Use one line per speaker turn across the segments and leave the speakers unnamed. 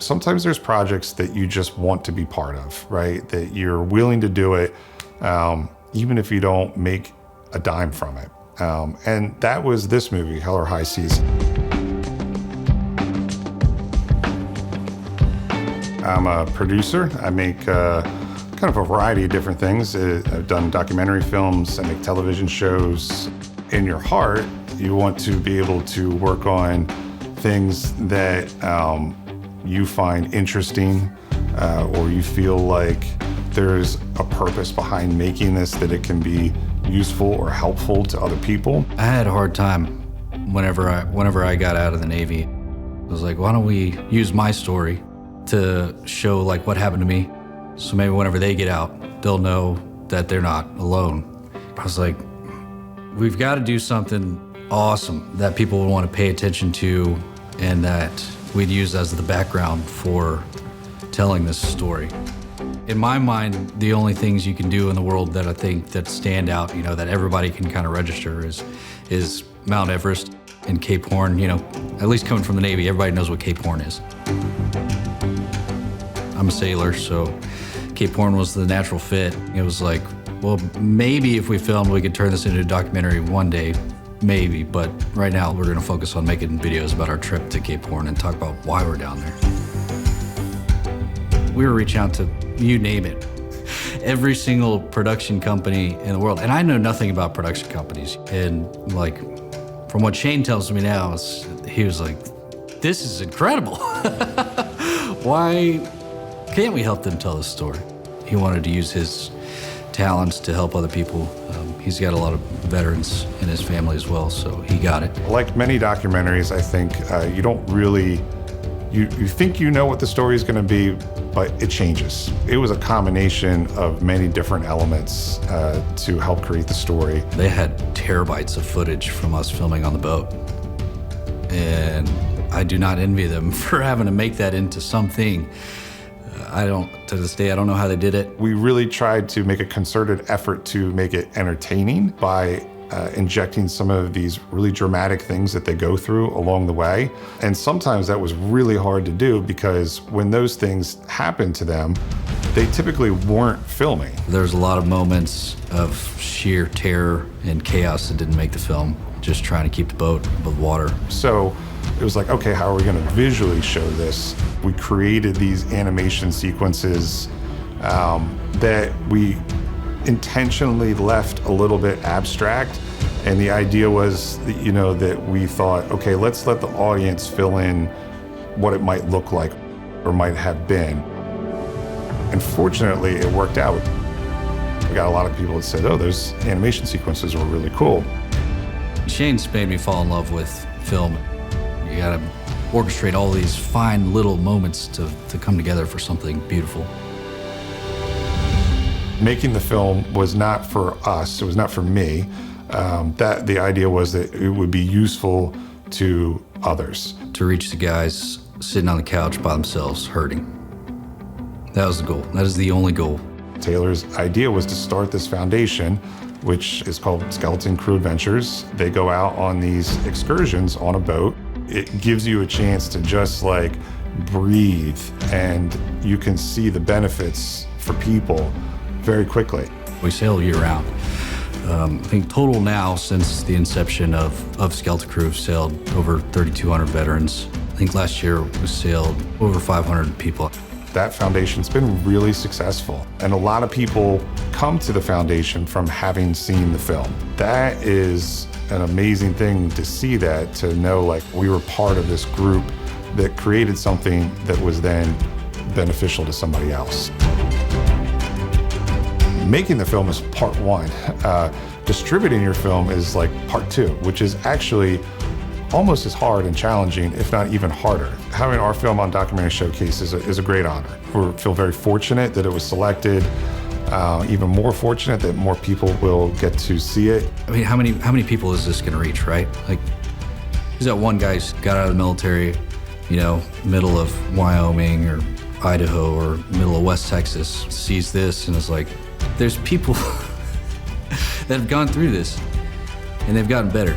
Sometimes there's projects that you just want to be part of, right? That you're willing to do it, even if you don't make a dime from it. And that was this movie, Hell or High Seas. I'm a producer. I make kind of a variety of different things. I've done documentary films, I make television shows. In your heart, you want to be able to work on things that you find interesting, or you feel like there's a purpose behind making this, that it can be useful or helpful to other people.
I had a hard time whenever I got out of the Navy. I was like, why don't we use my story to show like what happened to me, so maybe whenever they get out, they'll know that they're not alone. I was like, we've got to do something awesome that people would want to pay attention to, and that we'd use as the background for telling this story. In my mind, the only things you can do in the world that I think that stand out, you know, that everybody can kind of register is Mount Everest and Cape Horn. You know, at least coming from the Navy, everybody knows what Cape Horn is. I'm a sailor, so Cape Horn was the natural fit. It was like, well, maybe if we filmed, we could turn this into a documentary one day, maybe. But right now, we're gonna focus on making videos about our trip to Cape Horn and talk about why we're down there. We were reaching out to, you name it, every single production company in the world. And I know nothing about production companies. And like, from what Shane tells me now, he was like, this is incredible. Why can't we help them tell this story? He wanted to use his talents to help other people. He's got a lot of veterans in his family as well, so he got it.
Like many documentaries, I think you don't really, you think you know what the story is going to be, but it changes. It was a combination of many different elements to help create the story.
They had terabytes of footage from us filming on the boat, and I do not envy them for having to make that into something. To this day, I don't know how they did it.
We really tried to make a concerted effort to make it entertaining by injecting some of these really dramatic things that they go through along the way. And sometimes that was really hard to do, because when those things happened to them, they typically weren't filming.
There's a lot of moments of sheer terror and chaos that didn't make the film, just trying to keep the boat above water.
So it was like, okay, how are we going to visually show this? We created these animation sequences that we intentionally left a little bit abstract. And the idea was, you know, that we thought, okay, let's let the audience fill in what it might look like or might have been. And fortunately, it worked out. We got a lot of people that said, oh, those animation sequences were really cool.
Shane's made me fall in love with film. You gotta orchestrate all these fine little moments to come together for something beautiful.
Making the film was not for us, it was not for me. The idea was that it would be useful to others.
To reach the guys sitting on the couch by themselves, hurting. That was the goal. That is the only goal.
Taylor's idea was to start this foundation, which is called Skeleton Crew Adventures. They go out on these excursions on a boat. It gives you a chance to just like breathe, and you can see the benefits for people very quickly.
We sail year round. I think total now, since the inception of Skeleton Crew, we've sailed over 3,200 veterans. I think last year we sailed over 500 people.
That foundation's been really successful, and a lot of people come to the foundation from having seen the film. That is an amazing thing to see, that, to know like we were part of this group that created something that was then beneficial to somebody else. Making the film is part one. Distributing your film is like part two, which is actually almost as hard and challenging, if not even harder. Having our film on Documentary Showcase is a great honor. We feel very fortunate that it was selected. Even more fortunate that more people will get to see it.
I mean, how many people is this gonna reach, right? Like, there's that one guy who's got out of the military, you know, middle of Wyoming or Idaho or middle of West Texas, sees this and is like, there's people that have gone through this and they've gotten better.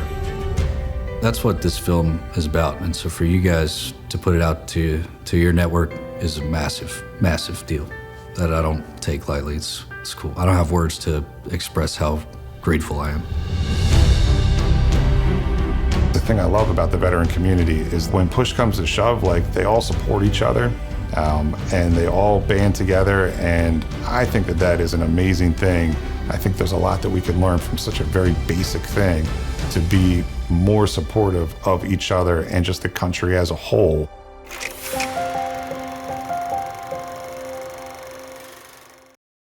That's what this film is about. And so for you guys to put it out to your network is a massive, massive deal that I don't take lightly. It's cool. I don't have words to express how grateful I am.
The thing I love about the veteran community is when push comes to shove, like, they all support each other, and they all band together, and I think that that is an amazing thing. I think there's a lot that we can learn from such a very basic thing to be more supportive of each other and just the country as a whole.